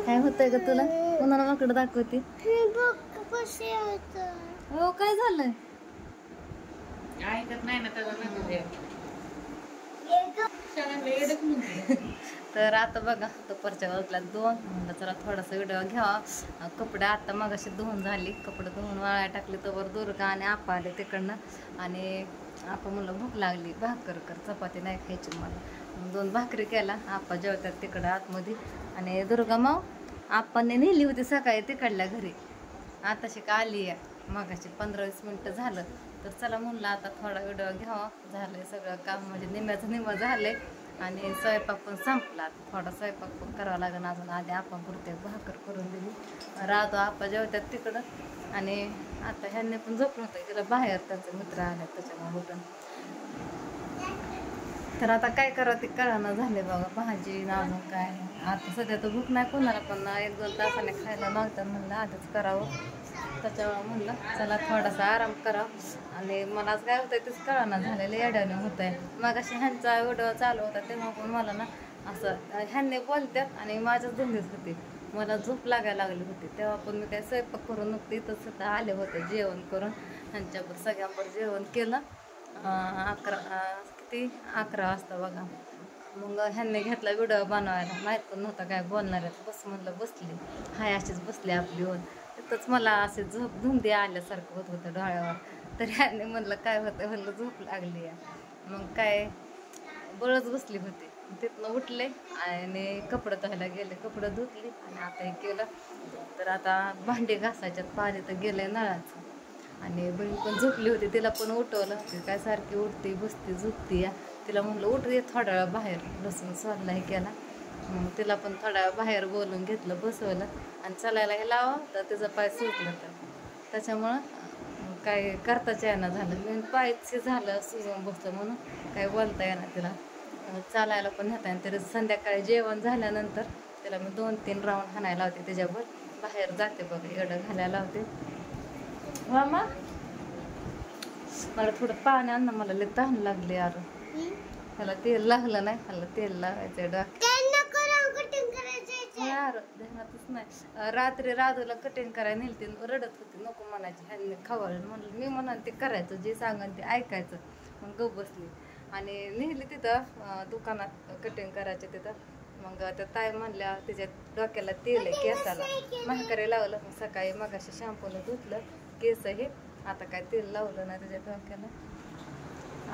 काय होतंय ग तुला? कोणाला माकडं दाखवते? हो काय झालंय? ऐकत नाही ना त्याचा. तर आता बघा दुपारच्या वाजल्या 2. म्हणलं जरा थोडासा व्हिडिओ घ्यावा. कपडे आता मगाशी धुवून झाली, कपडे धुवून वाळायला टाकले. तोवर दुर्गा आणि आपा आले तिकडनं आणि आपा म्हणलं भूक लागली, भाकर कर, चपाती नाही खायची मला. 2 भाकरी केला. आपा जेवतात तिकडं आतमध्ये. आणि दुर्गा माव आपाने नेली होती सकाळी तिकडल्या घरी, आताशी का आली या मगाशी 15-20 मिनटं झालं. तर चला म्हणलं आता थोडा व्हिडिओ घ्यावा. झालंय सगळं काम, म्हणजे निम्याचं निम्मं झालंय आणि स्वयंपाक पण संपला. थोडा स्वयंपाक पण करावा लागेल अजून. आधी आपण पुरते भाकर करून दिली. राहतो आपा जेवतात तिकडं आणि आता ह्यांनी पण झोपलं होतं तिला बाहेर, त्यांचे मित्र आले त्याच्यामुळे उठून. तर आता काय करावं ते कळाना झाले बघा. भाजी ना अजून काय. आता सध्या तर भूक नाही कोणाला, पण 1-2 तासाने खायला मागतात म्हणलं आधीच करावं. त्याच्यामुळं म्हणलं चला थोडासा आराम करावं. आणि मला आज काय होतंय तेच कळाना झालेलं, येड्याने होत आहे. मग अशी ह्यांचा व्हिडिओ चालू होता तेव्हा पण मला ना असं ह्यांनी बोलतात आणि माझ्याच धंदेच होते. मला झोप लागायला लागली होती तेव्हा पण मी काय स्वयंपाक करून नुकते इथं सुद्धा आले होते जेवण करून. ह्यांच्यावर सगळ्यांवर जेवण केलं. 11 वाजता बघा. मग ह्यांनी घेतला व्हिडिओ बनवायला, माहीत पण नव्हता काय बोलणार आहेत. बस म्हणलं बसली हाय अशीच बसली आपली होऊन. तिथंच मला असे झोप धुंदी आल्यासारखं होत होतं डोळ्यावर. तर ह्यांनी म्हणलं काय होतं, म्हणलं झोप लागली आहे. मग काय बळच बसली होती. तिथनं उठले आणि कपडे धुवायला गेले, कपडे धुतली आणि आता हे केलं. तर आता भांडी घासायच्यात, पाणी तर गेलंय नळाचं. आणि बहीण पण झोपली होती, तिला पण उठवलं. ती काय सारखी उठते बसते झोपते या. तिला म्हणलं उठ ये थोड्या वेळा बाहेर, लसूण सोलला हे केला. मग तिला पण थोड्या वेळा बाहेर बोलून घेतलं, बसवलं आणि चालायला हे लावा तर तिचं पाय सुटलं. तर त्याच्यामुळं काय करताच येणार झालं. मी पायचे झालं सुजून बसलं म्हणून काय बोलता येणार तिला. चालायला पण नेता येणार. तरी संध्याकाळी जेवण झाल्यानंतर तिला मी 2-3 राऊंड हाणायला लावते, त्याच्यावर बाहेर जाते बघा, एवढं घालायला लावते. मामा मला थोडं पाणी आण ना, मला लय तहान लागली यार. त्याला तेल लागलं नाही, त्याला तेल लावायचं यार, ध्यानातच नाही. रात्री राधूला कटिंग करायला नेलती, रडत होती, नको म्हणायची. ह्यांनी खवळलं म्हणलं मी म्हणाल ते करायचं, जे सांगन ते ऐकायचं. मग गप बसली आणि नेली तिथं दुकानात कटिंग करायचे तिथं. मग त्या ताई म्हणल्या तिच्या डोक्याला तेल आहे केसाला, म्हातारे लावलं. मग सकाळी मगाशी शॅम्पूला धुतलं केस हे. आता काय तेल लावलं नाही त्याच्या डोक्याला.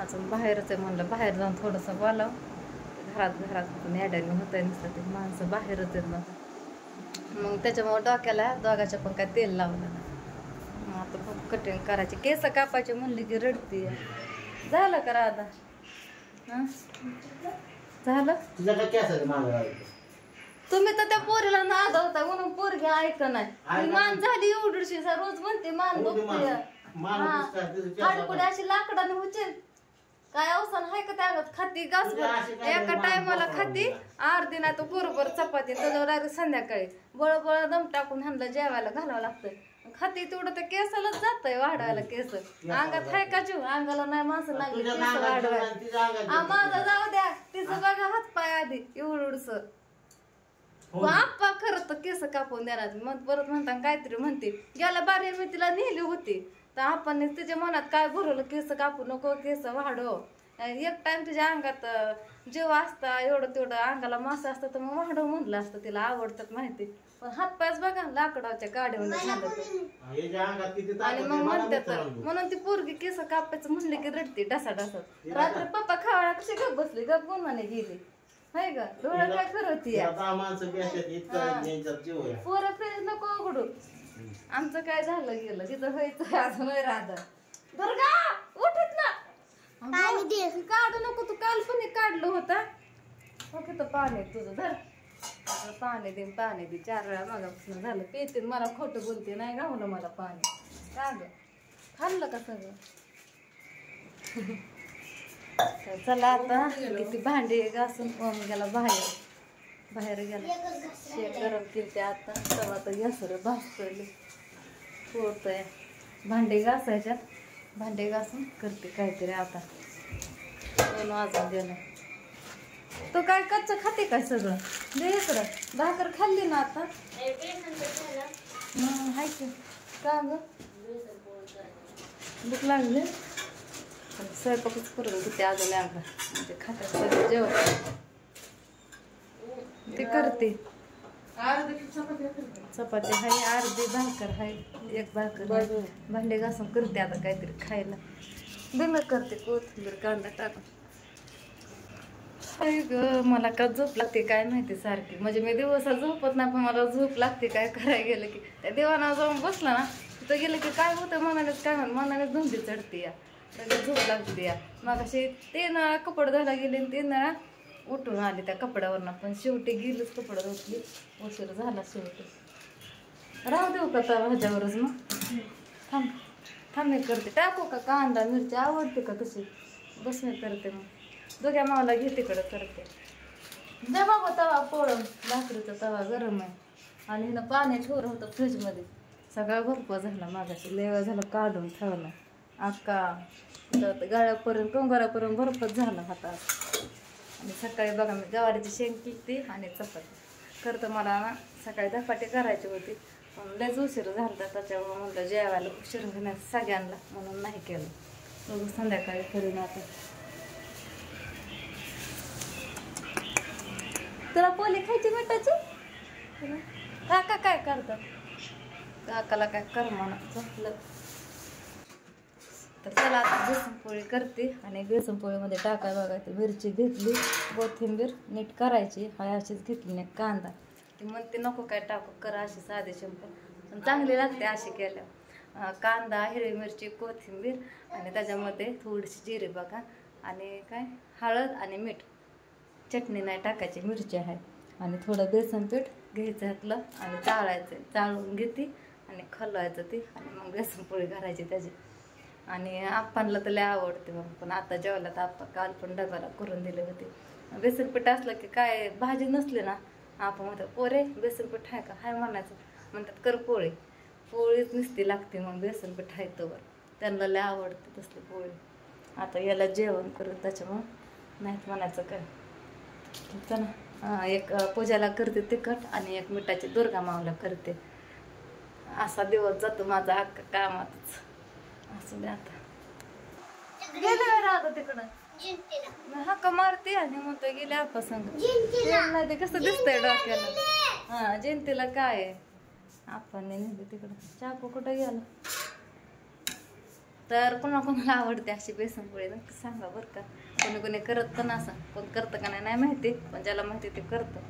अजून बाहेरच आहे म्हणलं, बाहेर जाऊन थोडंसं बोलावं. घरात पण याड्याने होत आहे नुसतं, ते माणसं बाहेरच आहेत ना. मग त्याच्यामुळे डोक्याला दोघाच्या पण काय तेल लावलं ना. मग आता खूप कटिंग करायची, केस कापायचे म्हणली की रडती. झालं का राधा? हां झालं. तुम्ही तर त्या पोरीला नाद होता म्हणून पोरगी ऐक नाही. मान झाली एवढीशी, रोज म्हणते मान दुखते. हाडकुडी अशी लाकडाने उचल, काय अवसान हाय का त्या खाती गास एका टायमाला खाती अर्धी नाही तो बरोबर चपाती, त्याच्यावर डायरेक्ट संध्याकाळी बळबळ दम टाकून ह्यांना जेवायला घालावं लागतंय. खाती तेवढं तर केसालाच जातंय वाढवायला. केस अंगात हाय का जीव? अंगाला नाही माणसं लागली केस वाढवायला. माझा जाऊ द्या, तिचं बघा हात पाय आधी एवढस. आप्पा खरं तर केस कापून देणार. मग परत म्हणता काहीतरी म्हणते, गेल्या बारी मी तिला नेली होती तर आपण तिच्या मनात काय भरवलं, केस कापू नको, केस वाढव. एक टाइम तुझ्या अंगात जीव असता, एवढं तेवढं अंगाला मास असतं तर मग वाढव म्हणलं असतं. तिला आवडतात माहिती, पण हातपायच बघा लाकडाच्या गाडीमध्ये झालं. आणि मग म्हणतात म्हणून ती पोरगी केस कापायचं म्हणले की रडते डसाडसत. रात्री पप्पा खावाळा कशी गप बसली, गप गुणाने गेली हाय का, डोळ्यात काय करती. पोरं फ्रीज नको उघडू. आमचं काय झालं गेलं तिथं व्हायचं अजून राधा. दुर्गा उठत ना, काढू नको तू, काल पण काढलं होतं. ओके तर पाणी तुझं धर, पाणी दे पाणी दे. 4 वेळा मागापासून झालं पेते, मला खोटं बोलते नाही गावलं मला पाणी. का ग खाल्लं का सगळं? चला आता किती भांडी घासून गेला बाहेर गेला. शेक गरम केली आता, तवा तर गॅसवर भाजतले पोळतंय. भांडी घासायच्यात, भांडी घासून करते काहीतरी. आता 2 वाजून गेलं. तू काय कच्चं खाते काय सगळं? दे इकडं. भाकर खाल्ली ना आता? हाय की. का ग भूक लागली? स्वयंपाकच करून घेते अजून एकदा. म्हणजे खात्यात सगळं जेवण ते करते. चपाती हाय, अर्धी भाकर हाय, एक भाकर हाय. भांडे घासून करते आता काहीतरी खायला. बिमर करते कोथिंबीर कांदा टाकून. हाय ग, मला का झोप लागते काय माहिती सारखी. म्हणजे मी दिवसा झोपत नाही, पण मला झोप लागते काय करायला गेलं की. त्या देवाना जाऊन बसला ना तिथं गेलं की काय होतं मनानेच काय म्हणून मनानेच धुंदी चढते या. लगेच झोप लागते या. मग अशी 3 वेळा कपडे धुवायला गेले 3 वेळा उठून आली त्या कपड्यावरनं. पण शेवटी गेलीच कपडे धुतली. उशीर झाला शेवटी. राहू देऊ का तवा ह्याच्यावरच मग? थांब थांब मी करते. टाकू का कांदा मिरची आवडते का तशी? बस मी करते मग. दोघ्या मावाला घे तिकडं करते. जा बाबा तवा पोळून. भाकरीचा तवा गरम आहे. आणि हिनं पाणी ठेवलं होतं फ्रीजमध्ये. सगळा बर्फ झाला मागाशी. लेवा झालं काढून ठेवला. अक्का गळ्यापर्यंत कंगरापर्यंत बर्फच झाला हातात. आणि सकाळी बघा मी गवारीची शेंग केली आणि चपाती करतं. मला ना सकाळी धपाटे करायची होती, पण लयच उशीर झाला. त्याच्यामुळे म्हणलं जेवायला उशीर घेण्याचं सगळ्यांना म्हणून नाही केलं. बघू संध्याकाळी करीन आता. तुला पोली खायची मिठाची? काका काय करतात? काकाला काय कर म्हणा झोपलं. तर चला आता बेसन पोळी करते. आणि बेसन पोळीमध्ये टाकायला बघायचं. मिरची घेतली, कोथिंबीर नीट करायची. हाय अशीच घेतली नाही. कांदा ती म्हणते नको काय टाकू, करा अशी साधी सिंपल, पण चांगली लागते अशी केल्या. कांदा, हिरवी मिरची, कोथिंबीर आणि त्याच्यामध्ये थोडीशी जिरे बघा, आणि काय हळद आणि मीठ. चटणी नाही टाकायची, मिरची आहे. आणि थोडं बेसन पीठ घ्यायचं ह्यातलं आणि चाळायचं. चाळून घेते आणि खलवायचं ते, आणि मग बेसन पोळी घालायची त्याची. आणि आप्पांना तर लय आवडते मग. पण आता जेवला तर आप्पा काल पण डब्याला करून दिले होते. बेसन पीठ असलं की काय भाजी नसली ना आपण म्हणतात पोरे बेसन पीठ आहे का? हाय म्हणायचं. म्हणतात कर पोळी. पोळीच नुसती लागते मग बेसन पीठ आहे तोवर. त्यांना लय आवडते तसली पोळी. आता याला जेवण करून त्याच्यामुळं नाहीत म्हणायचं काय. चला एक पूजाला करते तिखट आणि एक मिठाची दुर्गा मावला करते. असा दिवस जातो माझा अख्खा कामातच. असं द्या आता. गेले राहतो तिकडं हक्का मारते आणि म्हणतोय गेले आपा संग. नाही ते कसं दिसतंय डोक्याला. हा जयंतीला काय आहे आपण नेहमी तिकडं. चाकू कुठं गेला? तर कोणाला आवडते अशी बेसन पोळी नक्की सांगा बरं का. कोणी कोणी करत पण असं, कोण करतं का नाही माहिती, पण ज्याला माहिती ते करतं.